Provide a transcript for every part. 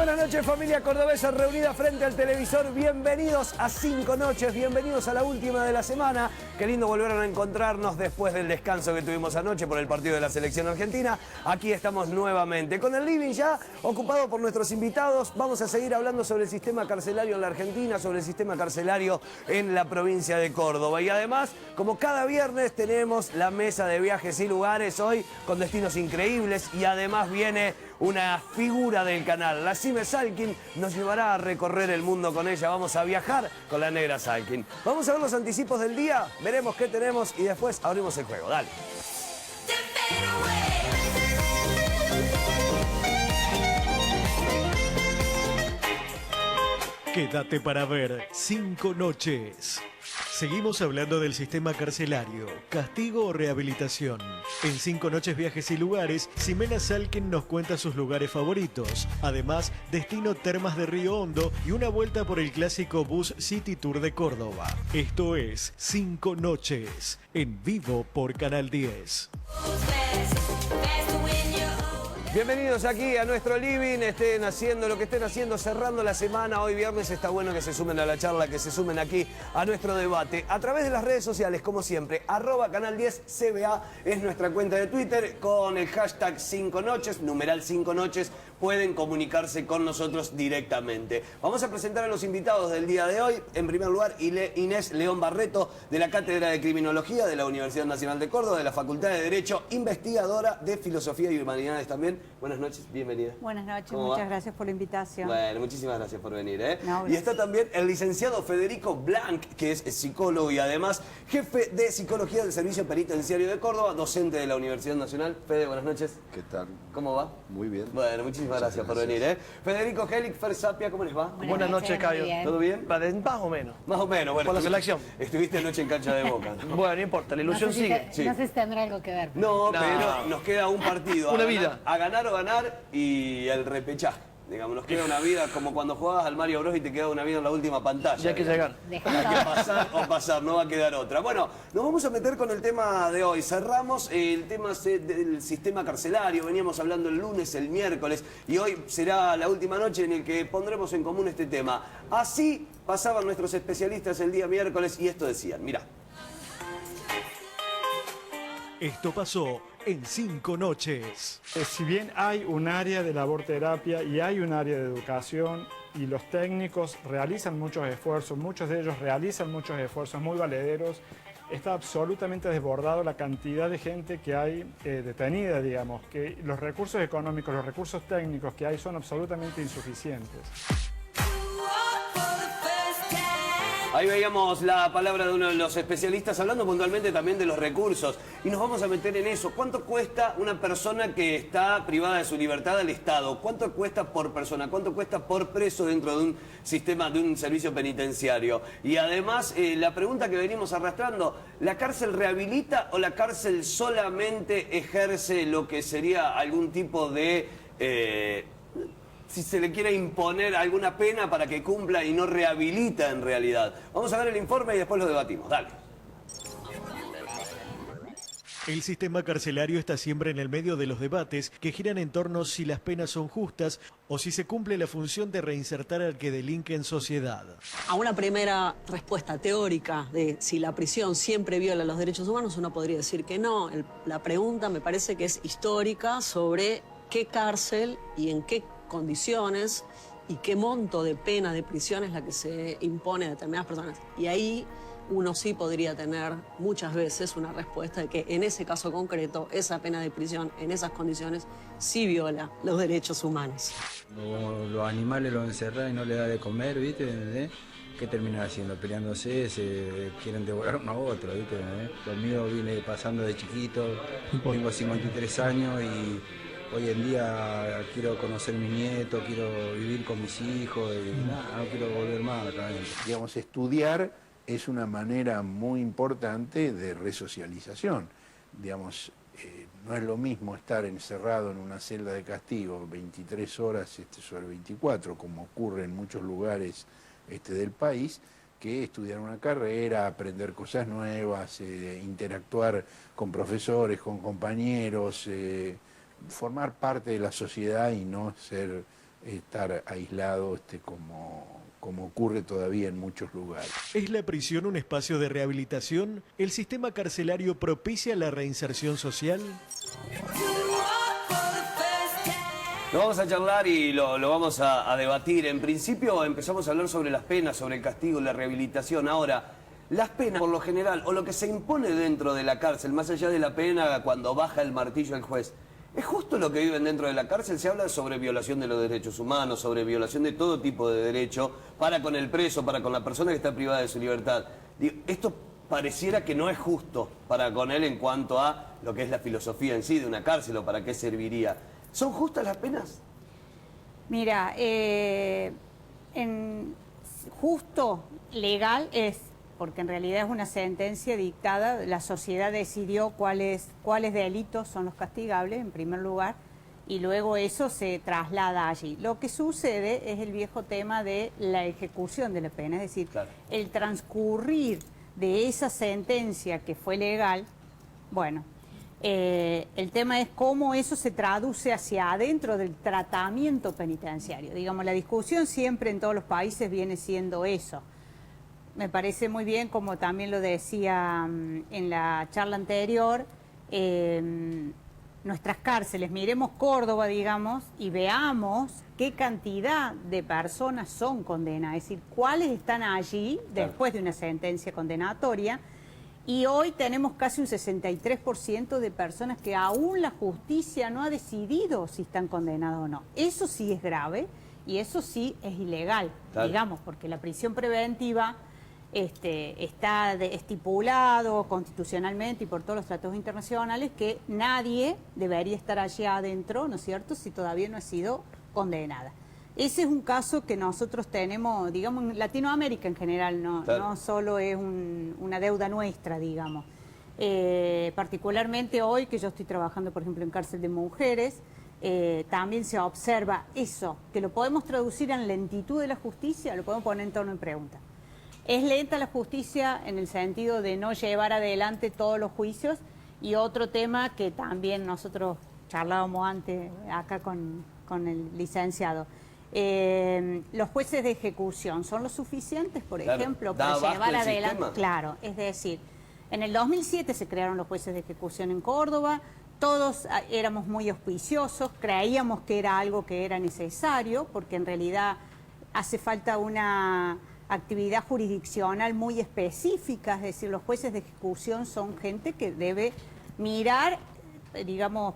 buenas noches, familia cordobesa reunida frente al televisor. Bienvenidos a 5 noches, bienvenidos a la última de la semana. Qué lindo volver a encontrarnos después del descanso que tuvimos anoche por el partido de la selección argentina. Aquí estamos nuevamente con el living ya ocupado por nuestros invitados. Vamos a seguir hablando sobre el sistema carcelario en la Argentina, sobre el sistema carcelario en la provincia de Córdoba. Y además, como cada viernes, tenemos la mesa de viajes y lugares hoy con destinos increíbles. Y además viene una figura del canal. La Sime Salkin nos llevará a recorrer el mundo con ella. Vamos a viajar con la negra Salkin. Vamos a ver los anticipos del día, veremos qué tenemos y después abrimos el juego. Dale. Quédate para ver 5 noches. Seguimos hablando del sistema carcelario, castigo o rehabilitación. En 5 noches, viajes y lugares, Ximena Salkin nos cuenta sus lugares favoritos. Además, destino Termas de Río Hondo y una vuelta por el clásico Bus City Tour de Córdoba. Esto es 5 noches, en vivo por Canal 10. Bienvenidos aquí a nuestro living, estén haciendo lo que estén haciendo, cerrando la semana. Hoy viernes está bueno que se sumen a la charla, que se sumen aquí a nuestro debate. A través de las redes sociales, como siempre, @Canal10CBA es nuestra cuenta de Twitter, con el hashtag 5 noches, numeral 5 noches, pueden comunicarse con nosotros directamente. Vamos a presentar a los invitados del día de hoy. En primer lugar, Inés León Barreto, de la Cátedra de Criminología de la Universidad Nacional de Córdoba, de la Facultad de Derecho, investigadora de Filosofía y Humanidades también. Buenas noches, bienvenida. Buenas noches, muchas gracias por la invitación. Bueno, muchísimas gracias por venir. No, y está también el licenciado Federico Blanc, que es psicólogo y además jefe de Psicología del Servicio Penitenciario de Córdoba, docente de la Universidad Nacional. Fede, buenas noches. ¿Qué tal? ¿Cómo va? Muy bien. Bueno, muchísimas gracias por venir. Federico Helig, Fer Sapia, ¿cómo les va? Buenas noches, Caio. ¿Todo bien? Más o menos. Más o menos, bueno. Por la selección. Estuviste anoche en cancha de Boca, ¿no? Bueno, no importa, la ilusión sigue. Sí. No sé si tendrá algo que ver. No, No. pero nos queda un partido. Una a vida. Ganar, a ganar o ganar y el repechaje. Digamos, nos queda una vida como cuando jugabas al Mario Bros y te queda una vida en la última pantalla. Ya hay que llegar. Hay que pasar o pasar, no va a quedar otra. Bueno, nos vamos a meter con el tema de hoy. Cerramos el tema del sistema carcelario. Veníamos hablando el lunes, el miércoles, y hoy será la última noche en el que pondremos en común este tema. Así pasaban nuestros especialistas el día miércoles y esto decían, mirá. Esto pasó en 5 noches. Si bien hay un área de laborterapia y hay un área de educación y los técnicos realizan muchos esfuerzos, muchos de ellos realizan muchos esfuerzos muy valederos, está absolutamente desbordado la cantidad de gente que hay detenida, digamos, que los recursos económicos, los recursos técnicos que hay son absolutamente insuficientes. Ahí veíamos la palabra de uno de los especialistas hablando puntualmente también de los recursos. Y nos vamos a meter en eso. ¿Cuánto cuesta una persona que está privada de su libertad al Estado? ¿Cuánto cuesta por persona? ¿Cuánto cuesta por preso dentro de un sistema, de un servicio penitenciario? Y además, la pregunta que venimos arrastrando, ¿la cárcel rehabilita o la cárcel solamente ejerce lo que sería algún tipo de... si se le quiere imponer alguna pena para que cumpla y no rehabilita en realidad? Vamos a ver el informe y después lo debatimos. Dale. El sistema carcelario está siempre en el medio de los debates que giran en torno a si las penas son justas o si se cumple la función de reinsertar al que delinque en sociedad. A una primera respuesta teórica de si la prisión siempre viola los derechos humanos, uno podría decir que no. La pregunta me parece que es histórica sobre qué cárcel y en qué condiciones y qué monto de pena de prisión es la que se impone a determinadas personas. Y ahí uno sí podría tener muchas veces una respuesta de que en ese caso concreto, esa pena de prisión en esas condiciones sí viola los derechos humanos. Los animales los encerran y no le da de comer, ¿viste? ¿Qué terminan haciendo? Peleándose, se quieren devorar uno a otro, ¿viste? Lo mío vine pasando de chiquito, tengo 53 años y hoy en día quiero conocer a mi nieto, quiero vivir con mis hijos y nada, no quiero volver más acá. Digamos, estudiar es una manera muy importante de resocialización. Digamos, no es lo mismo estar encerrado en una celda de castigo 23 horas sobre 24, como ocurre en muchos lugares del país, que estudiar una carrera, aprender cosas nuevas, interactuar con profesores, con compañeros, formar parte de la sociedad y no ser estar aislado como ocurre todavía en muchos lugares. ¿Es la prisión un espacio de rehabilitación? ¿El sistema carcelario propicia la reinserción social? Lo vamos a charlar y lo vamos a debatir. En principio empezamos a hablar sobre las penas, sobre el castigo, la rehabilitación. Ahora, las penas por lo general, o lo que se impone dentro de la cárcel, más allá de la pena cuando baja el martillo el juez, ¿es justo lo que viven dentro de la cárcel? Se habla sobre violación de los derechos humanos, sobre violación de todo tipo de derecho, para con el preso, para con la persona que está privada de su libertad. Digo, esto pareciera que no es justo para con él en cuanto a lo que es la filosofía en sí de una cárcel o para qué serviría. ¿Son justas las penas? Mira, justo, legal es, porque en realidad es una sentencia dictada, la sociedad decidió cuáles delitos son los castigables, en primer lugar, y luego eso se traslada allí. Lo que sucede es el viejo tema de la ejecución de la pena, es decir, claro, el transcurrir de esa sentencia que fue legal, bueno, el tema es cómo eso se traduce hacia adentro del tratamiento penitenciario. Digamos, la discusión siempre en todos los países viene siendo eso. Me parece muy bien, como también lo decía en la charla anterior, nuestras cárceles, miremos Córdoba, digamos, y veamos qué cantidad de personas son condenadas, es decir, cuáles están allí después de una sentencia condenatoria. Y hoy tenemos casi un 63% de personas que aún la justicia no ha decidido si están condenados o no. Eso sí es grave y eso sí es ilegal, digamos, porque la prisión preventiva está estipulado constitucionalmente y por todos los tratados internacionales que nadie debería estar allí adentro, ¿no es cierto?, si todavía no ha sido condenada. Ese es un caso que nosotros tenemos, digamos, en Latinoamérica en general, no solo es una deuda nuestra, digamos. Particularmente hoy, que yo estoy trabajando, por ejemplo, en cárcel de mujeres, también se observa eso, que lo podemos traducir en lentitud de la justicia, lo podemos poner en torno en pregunta. ¿Es lenta la justicia en el sentido de no llevar adelante todos los juicios? Y otro tema que también nosotros charlábamos antes acá con el licenciado. Los jueces de ejecución, ¿son lo suficientes, por ejemplo, para llevar adelante? Claro, es decir, en el 2007 se crearon los jueces de ejecución en Córdoba, todos éramos muy auspiciosos, creíamos que era algo que era necesario, porque en realidad hace falta una actividad jurisdiccional muy específica, es decir, los jueces de ejecución son gente que debe mirar, digamos,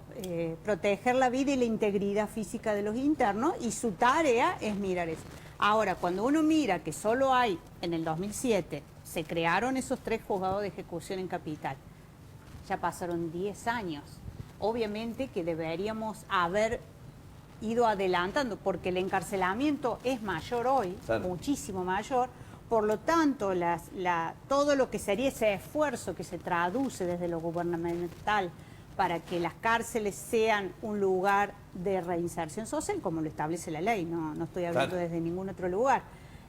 proteger la vida y la integridad física de los internos, y su tarea es mirar eso. Ahora, cuando uno mira que solo hay, en el 2007, se crearon esos 3 juzgados de ejecución en Capital, ya pasaron 10 años. Obviamente que deberíamos haber ido adelantando, porque el encarcelamiento es mayor hoy, muchísimo mayor. Por lo tanto, todo lo que sería ese esfuerzo que se traduce desde lo gubernamental para que las cárceles sean un lugar de reinserción social, como lo establece la ley, no estoy hablando desde ningún otro lugar.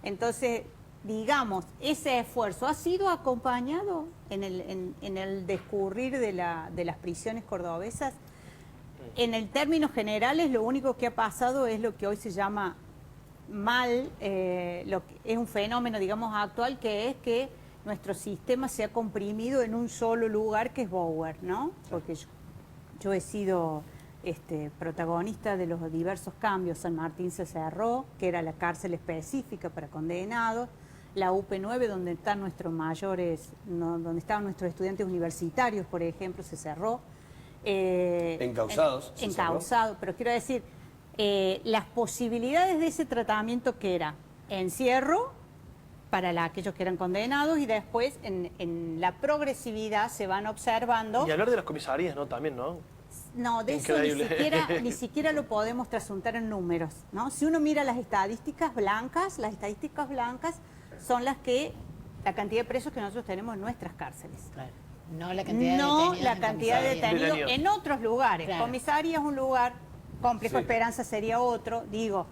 Entonces, digamos, ese esfuerzo ha sido acompañado en el discurrir de las prisiones cordobesas. En el términos generales, lo único que ha pasado es lo que hoy se llama es un fenómeno, digamos, actual, que es que nuestro sistema se ha comprimido en un solo lugar, que es Bower, ¿no? Porque yo he sido protagonista de los diversos cambios. San Martín se cerró, que era la cárcel específica para condenados. La UP9, donde están nuestros mayores, donde estaban nuestros estudiantes universitarios, por ejemplo, se cerró. Encausados. Encausados, pero quiero decir, las posibilidades de ese tratamiento, que era encierro para aquellos que eran condenados, y después en la progresividad se van observando. Y hablar de las comisarías, ¿no? También, ¿no? No, de Increíble. eso ni siquiera lo podemos trasuntar en números, ¿no? Si uno mira las estadísticas blancas son la cantidad de presos que nosotros tenemos en nuestras cárceles. Claro. No la cantidad de detenidos. En otros lugares. Claro. Comisaría es un lugar, Complejo Esperanza sería otro. Digo,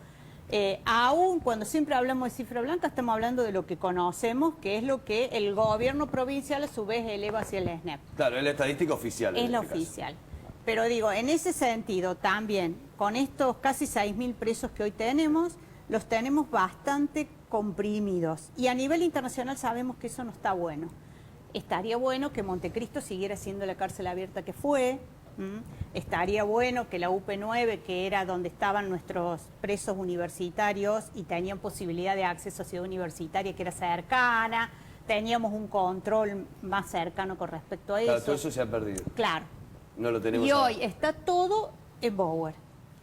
aún cuando siempre hablamos de cifra blanca, estamos hablando de lo que conocemos, que es lo que el gobierno provincial a su vez eleva hacia el SNEP. Claro, es la estadística oficial. Es la oficial. Pero digo, en ese sentido también, con estos casi 6.000 presos que hoy tenemos, los tenemos bastante comprimidos. Y a nivel internacional sabemos que eso no está bueno. Estaría bueno que Montecristo siguiera siendo la cárcel abierta que fue. Estaría bueno que la UP9, que era donde estaban nuestros presos universitarios y tenían posibilidad de acceso a Ciudad Universitaria, que era cercana, teníamos un control más cercano con respecto a eso. Claro, todo eso se ha perdido. Claro. No lo tenemos Y ahora. hoy está todo en Bower,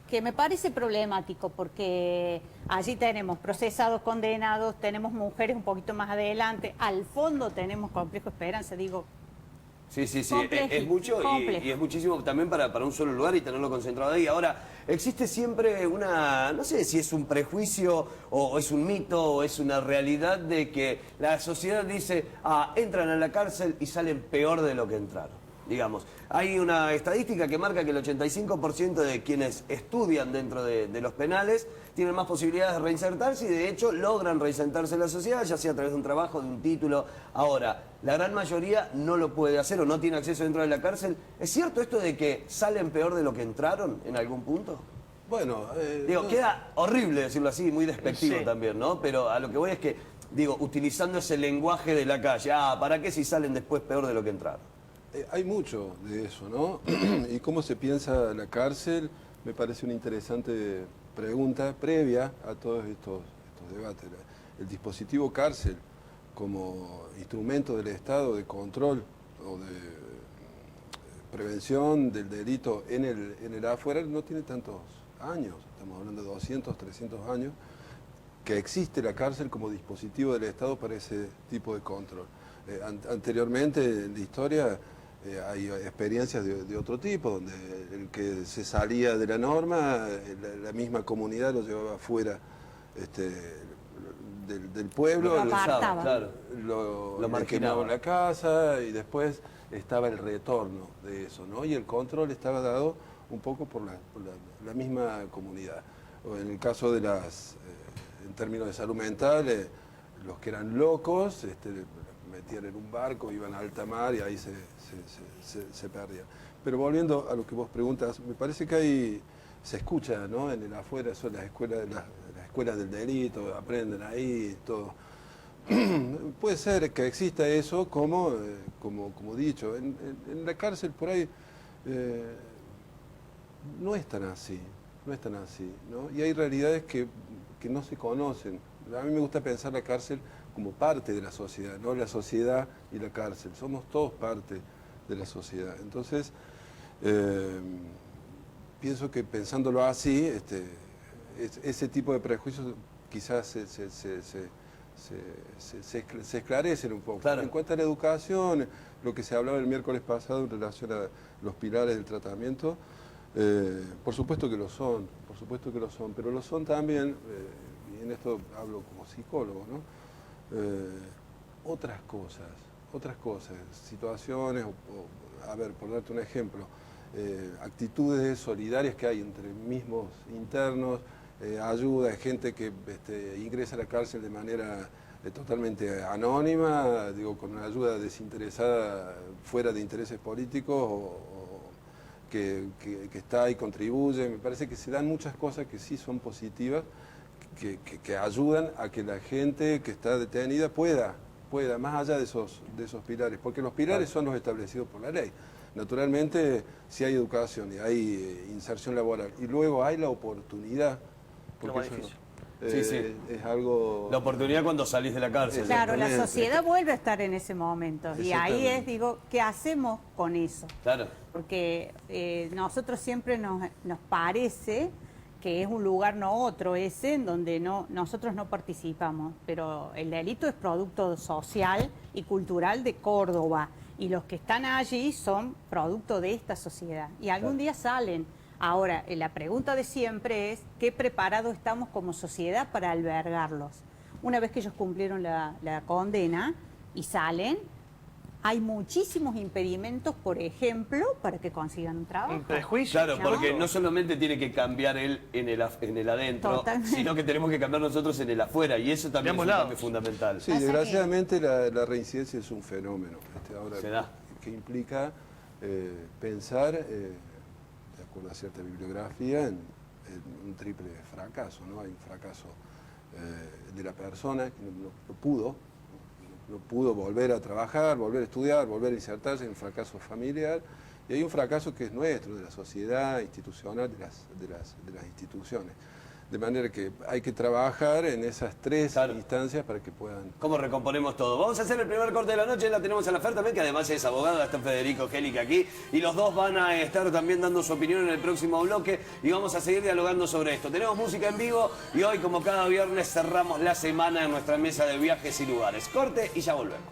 que me parece problemático porque allí tenemos procesados, condenados, tenemos mujeres un poquito más adelante, al fondo tenemos Complejo Esperanza, digo. Sí, sí, sí, Complejo, es mucho complejo. y es muchísimo también para un solo lugar y tenerlo concentrado ahí. Ahora, existe siempre una, no sé si es un prejuicio o es un mito o es una realidad de que la sociedad dice, entran a la cárcel y salen peor de lo que entraron. Digamos, hay una estadística que marca que el 85% de quienes estudian dentro de los penales tienen más posibilidades de reinsertarse y de hecho logran reinsertarse en la sociedad, ya sea a través de un trabajo, de un título. Ahora, la gran mayoría no lo puede hacer o no tiene acceso dentro de la cárcel. ¿Es cierto esto de que salen peor de lo que entraron en algún punto? Bueno, Digo, queda horrible decirlo así, muy despectivo Sí. también, ¿no? Pero a lo que voy es que, digo, utilizando ese lenguaje de la calle, ¿para qué si salen después peor de lo que entraron? hay mucho de eso, ¿no? Y cómo se piensa la cárcel, me parece una interesante pregunta previa a todos estos debates. El dispositivo cárcel como instrumento del Estado de control o de prevención del delito en el afuera no tiene tantos años, estamos hablando de 200, 300 años, que existe la cárcel como dispositivo del Estado para ese tipo de control. Anteriormente en la historia hay experiencias de otro tipo, donde el que se salía de la norma, la misma comunidad lo llevaba fuera del pueblo, Lo apartaba. Claro. lo Lo marginaba marginaba. en la casa y después estaba el retorno de eso, ¿no? Y el control estaba dado un poco por la misma comunidad. O en el caso de en términos de salud mental, los que eran locos, metían en un barco, iban a alta mar y ahí se perdían. Pero volviendo a lo que vos preguntas, me parece que se escucha, ¿no? En el afuera son las escuelas del delito, aprenden ahí todo. Puede ser que exista eso como dicho. En la cárcel por ahí no es tan así, ¿no? Y hay realidades que no se conocen. A mí me gusta pensar la cárcel como parte de la sociedad, no la sociedad y la cárcel. Somos todos parte de la sociedad. Entonces, pienso que pensándolo así, ese tipo de prejuicios quizás se esclarecen un poco. Claro. En cuanto a la educación, lo que se hablaba el miércoles pasado en relación a los pilares del tratamiento, por supuesto que lo son, pero lo son también, y en esto hablo como psicólogo, ¿no? Otras cosas, situaciones, a ver, por darte un ejemplo, actitudes solidarias que hay entre mismos internos, ayuda a gente que ingresa a la cárcel de manera totalmente anónima, digo, con una ayuda desinteresada, fuera de intereses políticos, o que está y contribuye. Me parece que se dan muchas cosas que sí son positivas, que ayudan a que la gente que está detenida pueda, más allá de esos pilares, porque los pilares son los establecidos por la ley. Naturalmente, si hay educación y hay inserción laboral y luego hay la oportunidad, porque más eso difícil. Sí. es algo... La oportunidad cuando salís de la cárcel. Claro, la Exactamente. sociedad vuelve a estar en ese momento. Y ahí Exactamente. es, digo, ¿qué hacemos con eso? Claro. Porque nosotros siempre nos parece que es un lugar no otro ese, en donde nosotros no participamos. Pero el delito es producto social y cultural de Córdoba. Y los que están allí son producto de esta sociedad. Y algún día salen. Ahora, la pregunta de siempre es, ¿qué preparados estamos como sociedad para albergarlos? Una vez que ellos cumplieron la condena y salen, hay muchísimos impedimentos, por ejemplo, para que consigan un trabajo. Un prejuicio. Claro, No. porque no solamente tiene que cambiar él en el adentro, Totalmente. sino que tenemos que cambiar nosotros en el afuera, y eso también es De un ambos cambio lados. fundamental. Sí, Pasa desgraciadamente la reincidencia es un fenómeno ahora Se da. que implica pensar acuerdo a cierta bibliografía, en un triple fracaso, ¿no? Hay un fracaso de la persona que no pudo volver a trabajar, volver a estudiar, volver a insertarse, hay un fracaso familiar, y hay un fracaso que es nuestro, de la sociedad institucional, de las instituciones. De manera que hay que trabajar en esas tres instancias para que puedan... ¿Cómo recomponemos todo? Vamos a hacer el primer corte de la noche, la tenemos a la Fer también, que además es abogada, está Federico Gélica aquí, y los dos van a estar también dando su opinión en el próximo bloque, y vamos a seguir dialogando sobre esto. Tenemos música en vivo, y hoy, como cada viernes, cerramos la semana en nuestra mesa de viajes y lugares. Corte y ya volvemos.